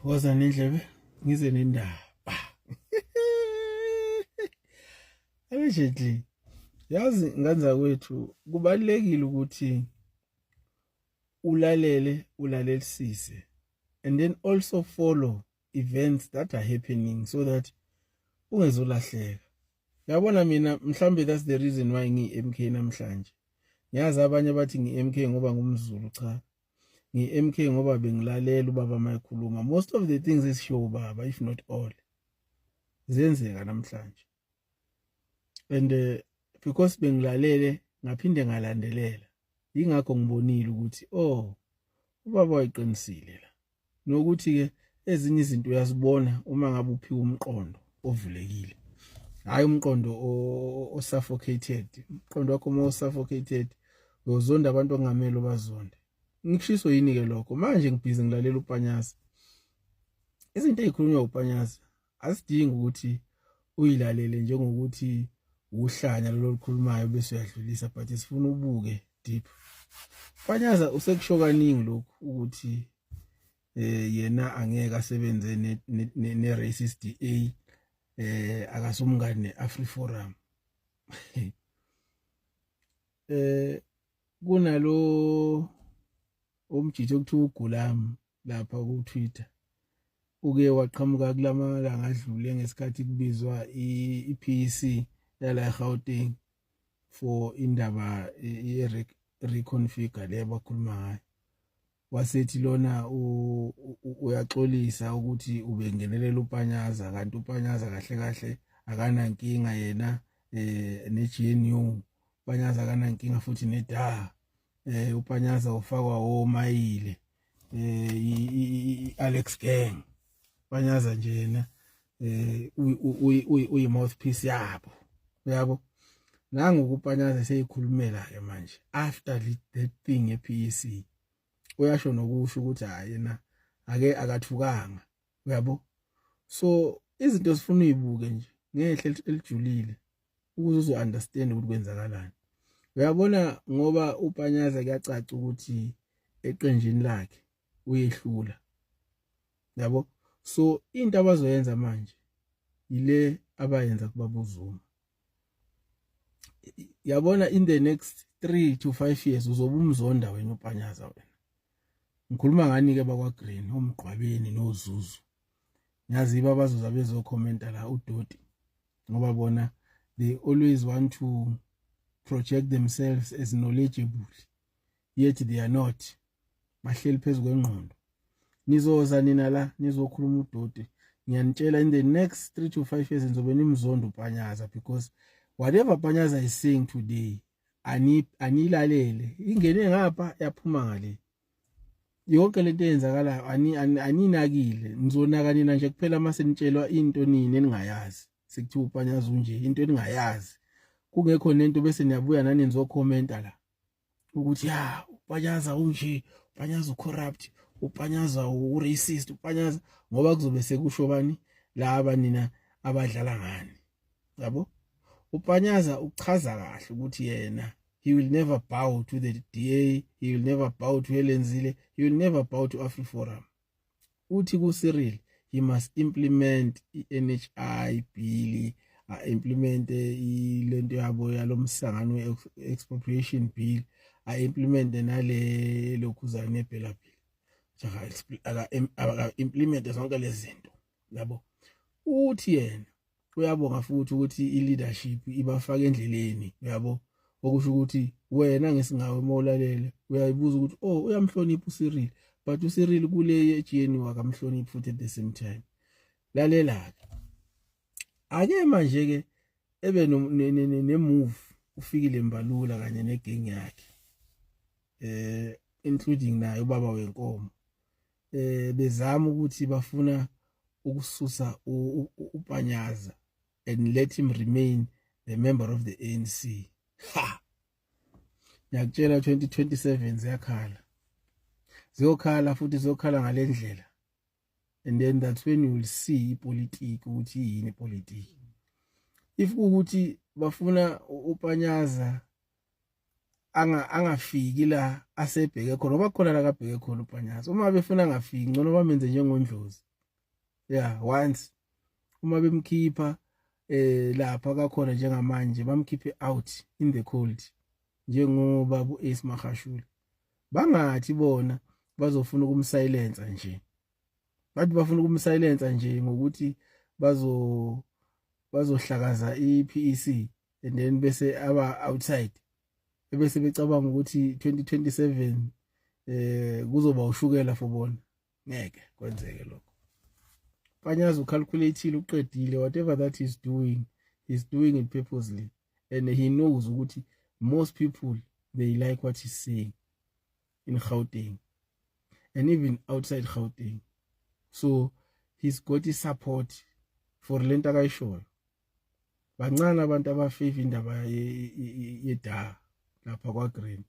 Woza nendlebe ngize nendaba. Allegedly yazi nganza kwethu kubalekile ukuthi ulalelisise and then also follow events that are happening so that ungezolahleka. Yabona mina mhlambe that's the reason why ngi-MK namhlanje. Ngiyazi abanye bathi ngi-MK ngoba ngumZulu, cha. Ngi-MK ngoba bengilalela ubaba mayikhuluma. Most of the things esisho ubaba, if not all, zenzeka namhlanje. And because bengilalele ngaphinde ngalandelela, ingakho ngibonile ukuthi ubaba wayiqinisile la. Nokuthi ke ezinye izinto uyazibona uma ngabe uphiwa umqondo ovulekile. Hayi umqondo osuffocated. Umqondo wakho uma osuffocated uyozonda abantu ongamele bazonde. Ngishiso yini ke lokho? Manje ngibhizi ngilalela uPanyaza. Izinto ezikhulunywa uPanyaza asidingi ukuthi uyilalele njengokuthi uhlanya lo likhulumayo bese uyadlulisa, but sifuna ubuke deep. Panyaza usekusho kaningi lokho ukuthi yena angeke asebenze ne racist DA, akasumngane neAfriForum. Kunalo umjiji okuthiwa uGulam lapha ku Twitter uke waqhamuka kulamalanga adlule ngesikhathi kubizwa iPC yala eGauteng for indaba reconfigure lebakhuluma ngayo. Wasethi lona uyaxolisa ukuthi ubengenelela uPanyaza, kanti uPanyaza kahle kahle akanankinga yena neGNU. uPanyaza akanankinga futhi neDA. uPanyaza ufakwa omayile Alex Gang. uPanyaza nje yena uyi mouthpiece yabo, uyabo. Nangu uPanyaza seyikhulumela ke manje after that thing ePEC. Uyasho nokusho ukuthi hayi yena akathukanga, uyabo. So izinto sifuna uyibuke nje ngehle elijulile ukuze uzo understand ukuthi kwenzakalani. Uyabona ngoba uPanyaza kuyacaca ukuthi eqenjini lakhe uyehlula, yabo. So into abazoyenza manje ile abayenza kuBaba uZuma. Yabona in the next 3 to 5 years uzoba umzonda wena uPanyaza wena. Ngikhuluma ngani ke bakwa Green, uMgqwabeni noZuzu. Ngiyazi babazoza bezokhomenta la uDodi ngoba bona they always want to project themselves as knowledgeable, yet they are not. Bahleli phezulu kwengqondo. Nizoza nina la nizokhuluma uDodi. Ngiyanitshela in the next 3 to 5 years nizobe nimzondo uPanyaza, because whatever Panyaza is saying today anilalele. Ingene ngapha yaphuma ngale. Yonke lento eyenzakalayo aninakile. Nizonaka nina nje kuphela mase nitshelwa into nini eningayazi. Sekuthiwa uPanyaza unje into eningayazi. Kungekho nento bese niyabuya nani nizokhomenta la ukuthi uPanyaza unje, uPanyaza ucorrupt, uPanyaza uracist, uPanyaza, ngoba kuzobe sekusho bani laba nina abadlala ngani, yabo. uPanyaza uchaza kahle ukuthi yena he will never bow to the DA, he will never bow to Helen Zille, he will never bow to AfriForum. Uthi ku Cyril he must implement iNHI bill, implement ilento yabo yalomsangano expropriation bill, implement nale lokhuzana nephela bill. Aka implement zonke lezi zinto, yabo. Uthi yena uyabonga futhi ukuthi ileadership ibafaka endleleni, uyabo. Okusho ukuthi wena ngesingawe mawulalele uyayibuza ukuthi uyamhlonipha uCyril, but uCyril kule eGNU akamhloniphi futhi at the same time. Lalela ke ake manje ke ebe ne move ufikile Mbalula kanye negang yakhe, including naye ubaba wenkomo, bezama ukuthi bafuna ukususa uPanyaza and let him remain the member of the ANC. Ngiyakutshela 2027 ziyakhala futhi ziyokhala ngalendlela, and then that's when you will see ipolitiki ukuthi yini ipolitiki. If ukuthi bafuna uPanyaza angafiki la asebheke khona, ngoba khona la kabheke khona uPanyaza. Uma befuna angafiki ngcono bamenze njengondlozi, yeah, once uma bemkhipha lapha kakhona njengamanje bamkhiphe out in the cold njengoba uAce Magashule, bangathi bona bazofuna ukumsilencer nje, bathi bafuna ukumsilencer nje ngokuthi bazohlakaza iPEC and then bese aba outside, bese becabanga ukuthi 2027 kuzoba ushukela for bona. Ngeke kwenzeke lokho. Panyaza ucalculateile uqedile, whatever that he's doing it purposely, and he knows ukuthi most people they like what he's saying in Gauteng and even outside Gauteng. So he's got his support for lento akayishoyo. Bancane abantu abafeva indaba yeDa lapha kwaGreen,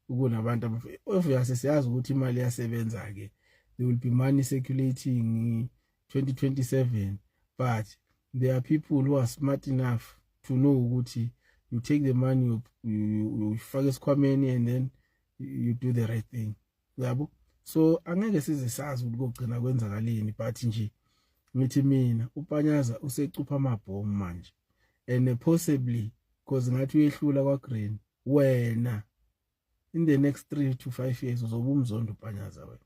ukunabantu obviously siyazi ukuthi imali yasebenza ke, there will be money circulating 2027, but there are people who are smart enough to know ukuthi you take the money, you fake esikhwameni and then you do the right thing, yabo. So angeke size sazi ukuthi kugcina kwenzakaleni, but nje ngithi mina uPanyaza usecupha amabhomu manje, and possibly because ngathi uyehlula kwaGreen, wena in the next 3 to 5 years uzoba umzondo uPanyaza wena,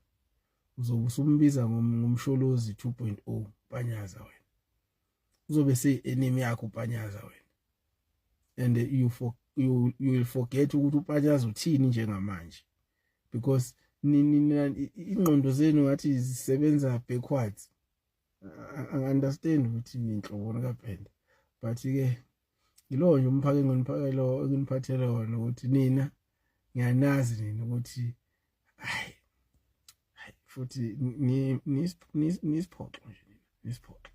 uzobe usumbiza ngomsholozi 2.0 Panyaza wena, uzobe enemy yakho uPanyaza wena, and you will forget ukuthi uPanyaza uthini njengamanje, because ingqondo zenu ngathi zisebenza backwards. I understand ukuthi ninhlobona kaPhenda, but ke yilo nje umphake ngoniphakelo ekuniphathele wona ukuthi nina ngiyanazi nina ukuthi hayi futhi nisiphoxo nje nisiphoxo.